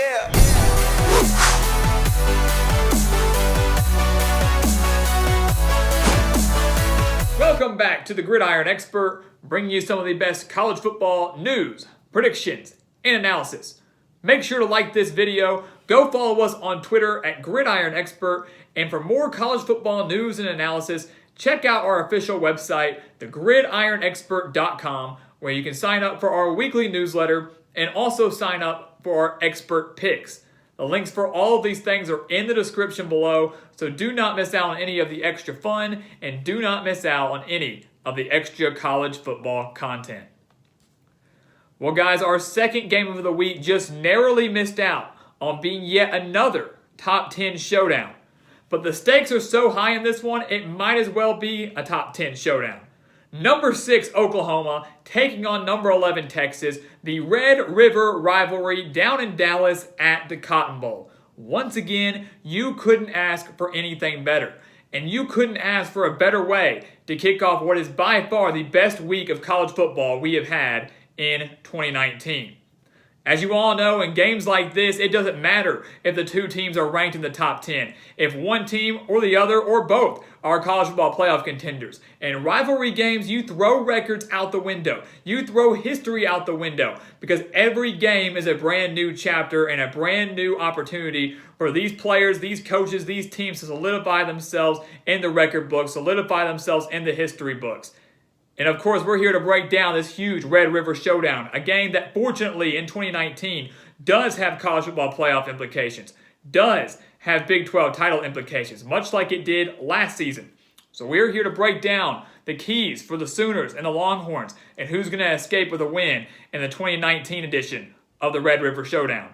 Yeah. Welcome back to the Gridiron Expert, bringing you some of the best college football news, predictions, and analysis. Make sure to like this video, go follow us on Twitter at Gridiron Expert, and for more college football news and analysis, check out our official website, thegridironexpert.com, where you can sign up for our weekly newsletter and also sign up for our expert picks. The links for all of these things are in the description below, so do not miss out on any of the extra fun and do not miss out on any of the extra college football content. Well, guys, our second game of the week just narrowly missed out on being yet another top 10 showdown. But the stakes are so high in this one, it might as well be a top 10 showdown. Number 6 Oklahoma taking on number 11 Texas, the Red River Rivalry down in Dallas at the Cotton Bowl. Once again, you couldn't ask for anything better. And you couldn't ask for a better way to kick off what is by far the best week of college football we have had in 2019. As you all know, in games like this, it doesn't matter if the two teams are ranked in the top 10. If one team or the other or both are college football playoff contenders. In rivalry games, you throw records out the window. You throw history out the window because every game is a brand new chapter and a brand new opportunity for these players, these coaches, these teams to solidify themselves in the record books, solidify themselves in the history books. And of course, we're here to break down this huge Red River Showdown, a game that fortunately in 2019 does have college football playoff implications, does have Big 12 title implications, much like it did last season. So we're here to break down the keys for the Sooners and the Longhorns and who's going to escape with a win in the 2019 edition of the Red River Showdown.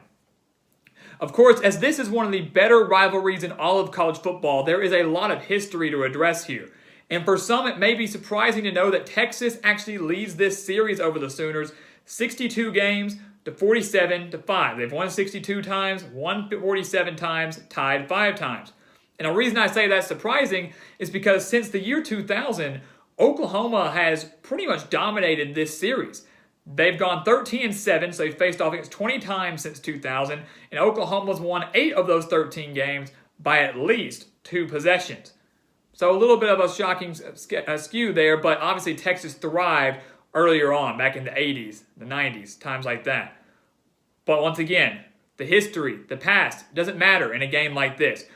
Of course, as this is one of the better rivalries in all of college football, there is a lot of history to address here. And for some, it may be surprising to know that Texas actually leads this series over the Sooners 62 games to 47-5. They've won 62 times, won 47 times, tied 5 times. And the reason I say that's surprising is because since the year 2000, Oklahoma has pretty much dominated this series. They've gone 13-7, so they've faced off against 20 times since 2000, and Oklahoma's won 8 of those 13 games by at least 2 possessions. So a little bit of a shocking skew there, but obviously Texas thrived earlier on, back in the 80s, the 90s, times like that. But once again, the history, the past, doesn't matter in a game like this.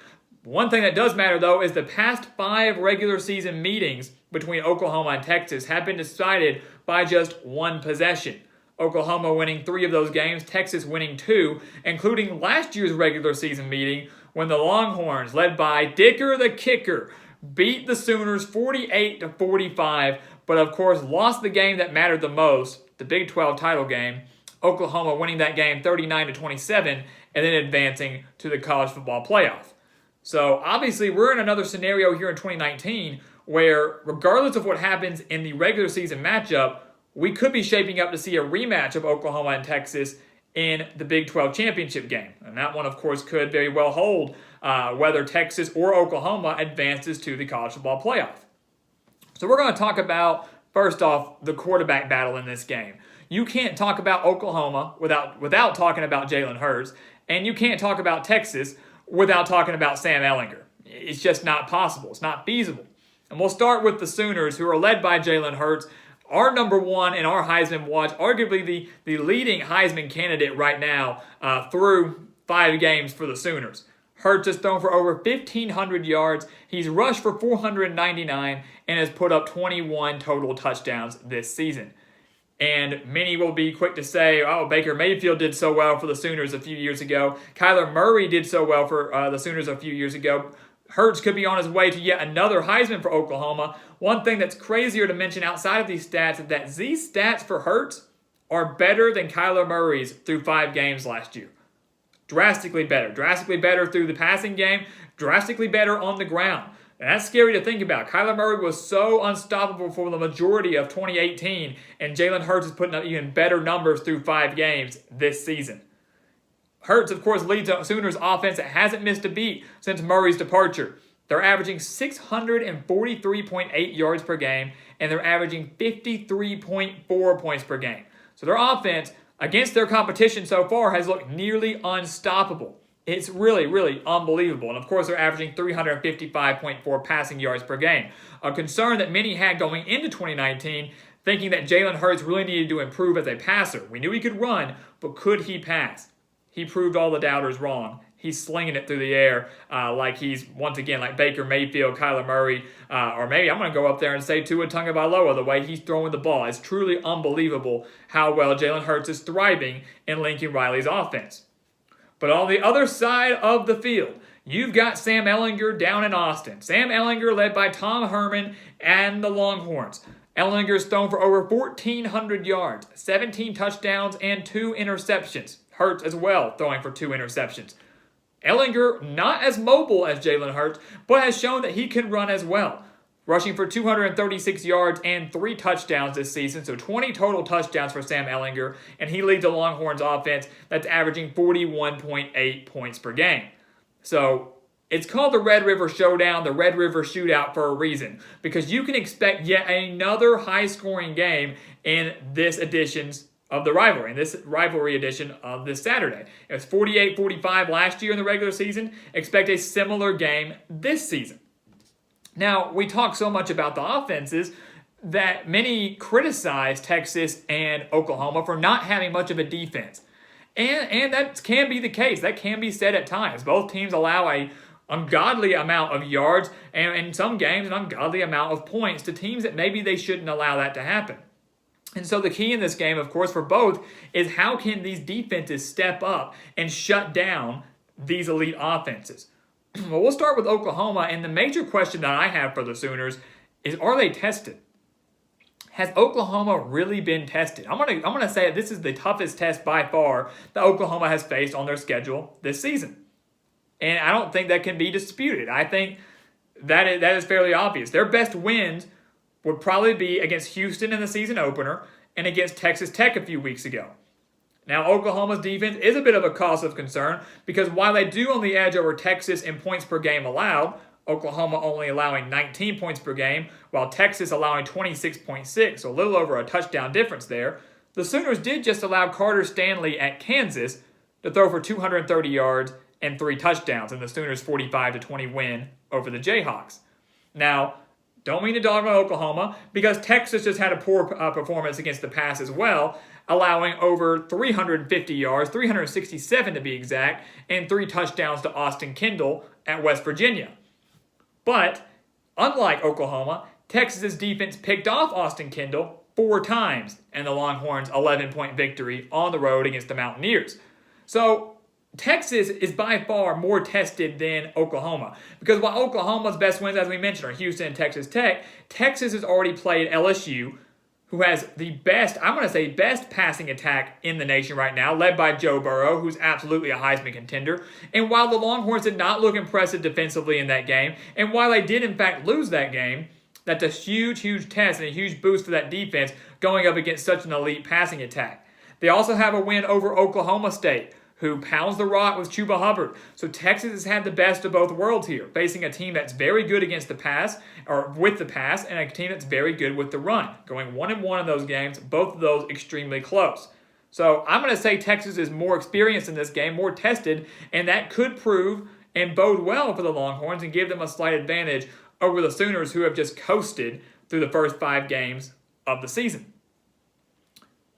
One thing that does matter, though, is the past 5 regular season meetings between Oklahoma and Texas have been decided by just 1 possession. Oklahoma winning 3 of those games, Texas winning 2, including last year's regular season meeting when the Longhorns, led by Dicker the Kicker, beat the Sooners 48-45, but of course lost the game that mattered the most, the Big 12 title game, Oklahoma winning that game 39-27, and then advancing to the college football playoff. So obviously we're in another scenario here in 2019 where regardless of what happens in the regular season matchup, we could be shaping up to see a rematch of Oklahoma and Texas in the Big 12 championship game. And that one, of course, could very well hold whether Texas or Oklahoma advances to the college football playoff. So we're going to talk about, first off, the quarterback battle in this game. You can't talk about Oklahoma without talking about Jalen Hurts, and you can't talk about Texas without talking about Sam Ehlinger. It's just not possible. It's not feasible. And we'll start with the Sooners, who are led by Jalen Hurts, our number 1 in our Heisman watch, arguably the leading Heisman candidate right now through 5 games for the Sooners. Hurts has thrown for over 1,500 yards. He's rushed for 499 and has put up 21 total touchdowns this season. And many will be quick to say, oh, Baker Mayfield did so well for the Sooners a few years ago. Kyler Murray did so well for the Sooners a few years ago. Hurts could be on his way to yet another Heisman for Oklahoma. One thing that's crazier to mention outside of these stats is that these stats for Hurts are better than Kyler Murray's through 5 games last year. Drastically better through the passing game, drastically better on the ground. And that's scary to think about. Kyler Murray was so unstoppable for the majority of 2018, and Jalen Hurts is putting up even better numbers through 5 games this season. Hurts, of course, leads a Sooners offense that hasn't missed a beat since Murray's departure. They're averaging 643.8 yards per game, and they're averaging 53.4 points per game. So their offense against their competition so far has looked nearly unstoppable. It's really, really unbelievable. And of course, they're averaging 355.4 passing yards per game. A concern that many had going into 2019, thinking that Jalen Hurts really needed to improve as a passer. We knew he could run, but could he pass? He proved all the doubters wrong. He's slinging it through the air like he's, once again, like Baker Mayfield, Kyler Murray, or maybe I'm going to go up there and say Tua Tagovailoa, the way he's throwing the ball. It's truly unbelievable how well Jalen Hurts is thriving in Lincoln Riley's offense. But on the other side of the field, you've got Sam Ehlinger down in Austin. Sam Ehlinger led by Tom Herman and the Longhorns. Ehlinger's thrown for over 1,400 yards, 17 touchdowns, and 2 interceptions. Hurts as well, throwing for 2 interceptions. Ehlinger, not as mobile as Jalen Hurts, but has shown that he can run as well. Rushing for 236 yards and 3 touchdowns this season, so 20 total touchdowns for Sam Ehlinger, and he leads the Longhorns offense that's averaging 41.8 points per game. So it's called the Red River Showdown, the Red River Shootout for a reason, because you can expect yet another high-scoring game in this edition's of the rivalry, in this rivalry edition of this Saturday. It was 48-45 last year in the regular season. Expect a similar game this season. Now, we talk so much about the offenses that many criticize Texas and Oklahoma for not having much of a defense. And that can be the case. That can be said at times. Both teams allow an ungodly amount of yards and in some games an ungodly amount of points to teams that maybe they shouldn't allow that to happen. And so the key in this game, of course, for both is how can these defenses step up and shut down these elite offenses? Well, we'll start with Oklahoma, and the major question that I have for the Sooners is, are they tested? Has Oklahoma really been tested? I'm gonna say this is the toughest test by far that Oklahoma has faced on their schedule this season. And I don't think that can be disputed. I think that is fairly obvious. Their best wins would probably be against Houston in the season opener and against Texas Tech a few weeks ago. Now, Oklahoma's defense is a bit of a cause of concern because while they do on the edge over Texas in points per game allowed, Oklahoma only allowing 19 points per game, while Texas allowing 26.6, so a little over a touchdown difference there, the Sooners did just allow Carter Stanley at Kansas to throw for 230 yards and 3 touchdowns in the Sooners' 45-20 win over the Jayhawks. Now, don't mean to dog on Oklahoma, because Texas just had a poor performance against the pass as well, allowing over 350 yards, 367 to be exact, and 3 touchdowns to Austin Kendall at West Virginia. But, unlike Oklahoma, Texas's defense picked off Austin Kendall 4 times in the Longhorns' 11-point victory on the road against the Mountaineers. So, Texas is by far more tested than Oklahoma. Because while Oklahoma's best wins, as we mentioned, are Houston and Texas Tech, Texas has already played LSU, who has the best passing attack in the nation right now, led by Joe Burrow, who's absolutely a Heisman contender. And while the Longhorns did not look impressive defensively in that game, and while they did in fact lose that game, that's a huge, huge test and a huge boost for that defense going up against such an elite passing attack. They also have a win over Oklahoma State, who pounds the rock with Chuba Hubbard. So Texas has had the best of both worlds here, facing a team that's very good against the pass, or with the pass, and a team that's very good with the run. Going 1-1 in those games, both of those extremely close. So I'm going to say Texas is more experienced in this game, more tested, and that could prove and bode well for the Longhorns and give them a slight advantage over the Sooners, who have just coasted through the first 5 games of the season.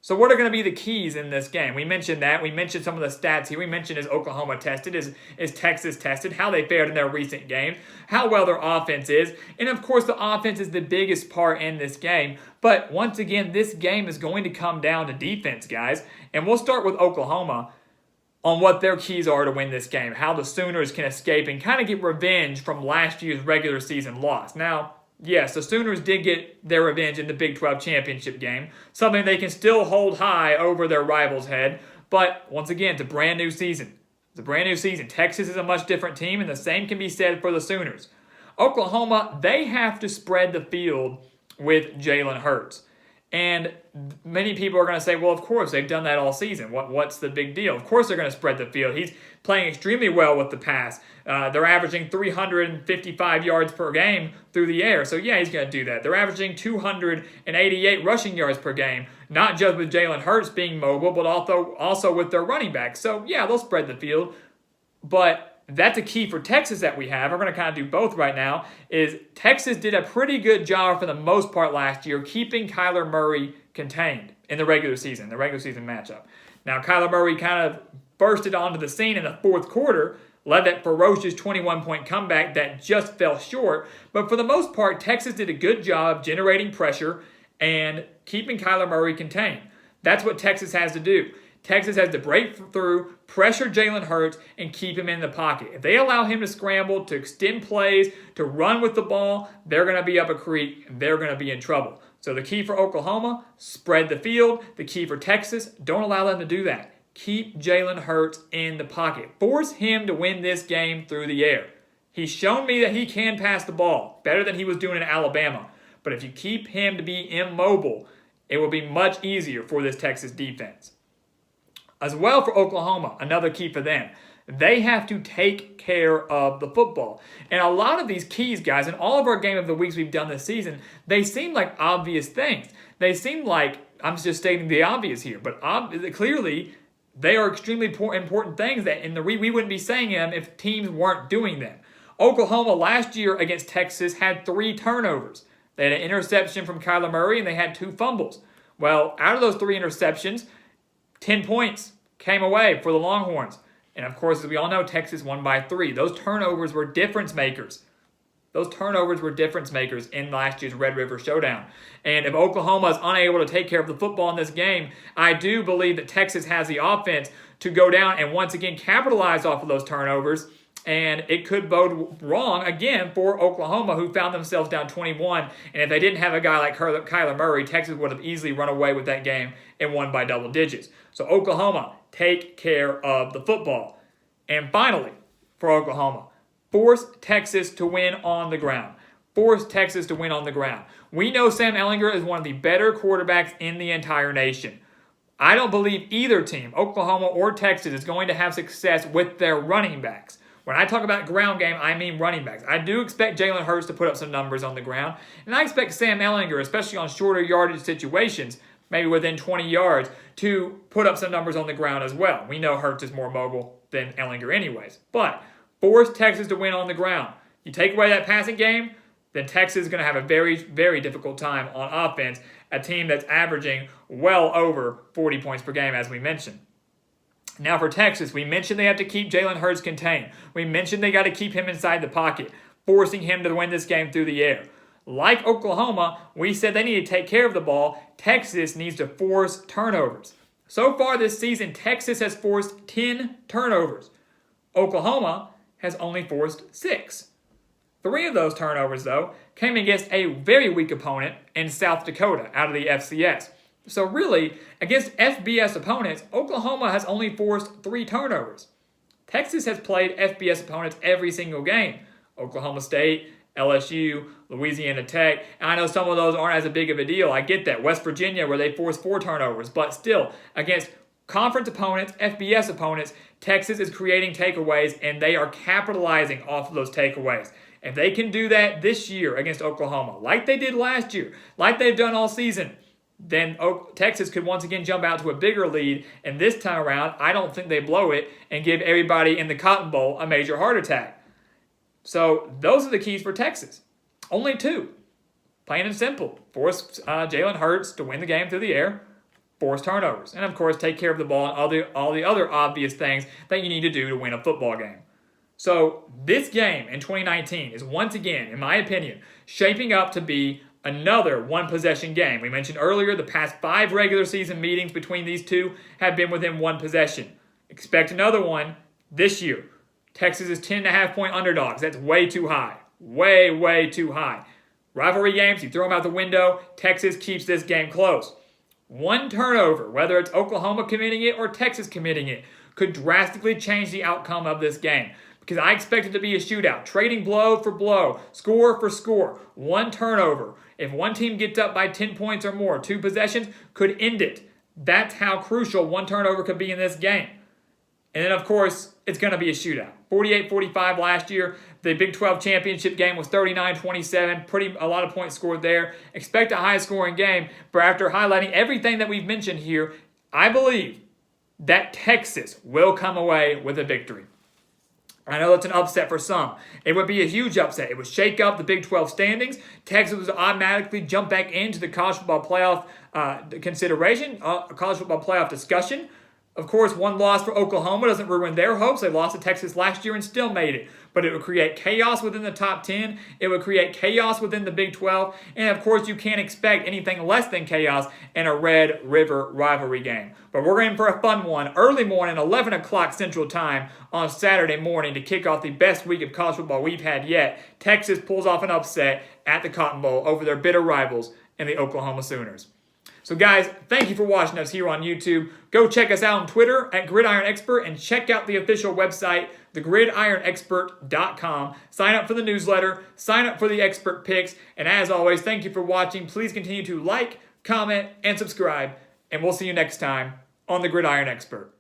So what are going to be the keys in this game? We mentioned that. We mentioned some of the stats here. We mentioned, is Oklahoma tested? Is Texas tested? How they fared in their recent games? How well their offense is? And of course, the offense is the biggest part in this game. But once again, this game is going to come down to defense, guys. And we'll start with Oklahoma on what their keys are to win this game. How the Sooners can escape and kind of get revenge from last year's regular season loss. Now, yes, the Sooners did get their revenge in the Big 12 championship game, something they can still hold high over their rivals' head. But once again, it's a brand new season. It's a brand new season. Texas is a much different team, and the same can be said for the Sooners. Oklahoma, they have to spread the field with Jalen Hurts. And many people are going to say, well, of course, they've done that all season. What's the big deal? Of course they're going to spread the field. He's playing extremely well with the pass. They're averaging 355 yards per game through the air. So, yeah, he's going to do that. They're averaging 288 rushing yards per game. not just with Jalen Hurts being mobile, but also with their running back. So, yeah, they'll spread the field. But that's a key for Texas that we have. We're going to kind of do both right now. Is Texas did a pretty good job for the most part last year keeping Kyler Murray contained in the regular season matchup. Now, Kyler Murray kind of bursted onto the scene in the fourth quarter, led that ferocious 21-point comeback that just fell short. But for the most part, Texas did a good job generating pressure and keeping Kyler Murray contained. That's what Texas has to do. Texas has to break through, pressure Jalen Hurts, and keep him in the pocket. If they allow him to scramble, to extend plays, to run with the ball, they're going to be up a creek, and they're going to be in trouble. So the key for Oklahoma, spread the field. The key for Texas, don't allow them to do that. Keep Jalen Hurts in the pocket. Force him to win this game through the air. He's shown me that he can pass the ball better than he was doing in Alabama. But if you keep him to be immobile, it will be much easier for this Texas defense. As well for Oklahoma, another key for them. They have to take care of the football. And a lot of these keys, guys, in all of our Game of the Weeks we've done this season, they seem like obvious things. They seem like, I'm just stating the obvious here, but clearly they are extremely important things that we wouldn't be saying them if teams weren't doing them. Oklahoma last year against Texas had 3 turnovers. They had an interception from Kyler Murray, and they had 2 fumbles. Well, out of those 3 interceptions, 10 points came away for the Longhorns. And, of course, as we all know, Texas won by 3. Those turnovers were difference makers. In last year's Red River Showdown. And if Oklahoma is unable to take care of the football in this game, I do believe that Texas has the offense to go down and once again capitalize off of those turnovers. And it could bode wrong, again, for Oklahoma, who found themselves down 21. And if they didn't have a guy like Kyler Murray, Texas would have easily run away with that game and won by double digits. So Oklahoma, take care of the football. And finally, for Oklahoma, force Texas to win on the ground. We know Sam Ehlinger is one of the better quarterbacks in the entire nation. I don't believe either team, Oklahoma or Texas, is going to have success with their running backs. When I talk about ground game, I mean running backs. I do expect Jalen Hurts to put up some numbers on the ground, and I expect Sam Ehlinger, especially on shorter yardage situations, maybe within 20 yards, to put up some numbers on the ground as well. We know Hurts is more mobile than Ehlinger anyways. But force Texas to win on the ground. You take away that passing game, then Texas is going to have a very, very difficult time on offense, a team that's averaging well over 40 points per game, as we mentioned. Now for Texas, we mentioned they have to keep Jalen Hurts contained. We mentioned they got to keep him inside the pocket, forcing him to win this game through the air. Like Oklahoma, we said they need to take care of the ball. Texas needs to force turnovers. So far this season, Texas has forced 10 turnovers. Oklahoma has only forced 6. 3 of those turnovers, though, came against a very weak opponent in South Dakota out of the FCS. So really, against FBS opponents, Oklahoma has only forced 3 turnovers. Texas has played FBS opponents every single game. Oklahoma State, LSU, Louisiana Tech. And I know some of those aren't as big of a deal. I get that. West Virginia, where they forced 4 turnovers. But still, against conference opponents, FBS opponents, Texas is creating takeaways, and they are capitalizing off of those takeaways. If they can do that this year against Oklahoma, like they did last year, like they've done all season, then Texas could once again jump out to a bigger lead. And this time around, I don't think they blow it and give everybody in the Cotton Bowl a major heart attack. So those are the keys for Texas. Only 2. Plain and simple. Force Jalen Hurts to win the game through the air. Force turnovers. And, of course, take care of the ball and all the other obvious things that you need to do to win a football game. So this game in 2019 is once again, in my opinion, shaping up to be another one-possession game. We mentioned earlier the past 5 regular season meetings between these two have been within 1 possession. Expect another one this year. Texas is 10.5-point underdogs. That's way too high. Way, way too high. Rivalry games, you throw them out the window. Texas keeps this game close. 1 turnover, whether it's Oklahoma committing it or Texas committing it, could drastically change the outcome of this game. Because I expect it to be a shootout, trading blow for blow, score for score. 1 turnover. If one team gets up by 10 points or more, 2 possessions could end it. That's how crucial 1 turnover could be in this game. And then, of course, it's going to be a shootout. 48-45 last year. The Big 12 championship game was 39-27. A lot of points scored there. Expect a high-scoring game. But after highlighting everything that we've mentioned here, I believe that Texas will come away with a victory. I know that's an upset for some. It would be a huge upset. It would shake up the Big 12 standings. Texas would automatically jump back into the college football playoff consideration, college football playoff discussion. Of course, one loss for Oklahoma doesn't ruin their hopes. They lost to Texas last year and still made it. But it would create chaos within the top 10. It would create chaos within the Big 12. And, of course, you can't expect anything less than chaos in a Red River Rivalry game. But we're in for a fun one. Early morning, 11 o'clock Central Time on Saturday morning to kick off the best week of college football we've had yet. Texas pulls off an upset at the Cotton Bowl over their bitter rivals in the Oklahoma Sooners. So, guys, thank you for watching us here on YouTube. Go check us out on Twitter at Gridiron Expert and check out the official website, thegridironexpert.com. Sign up for the newsletter, sign up for the expert picks, and as always, thank you for watching. Please continue to like, comment, and subscribe, and we'll see you next time on the Gridiron Expert.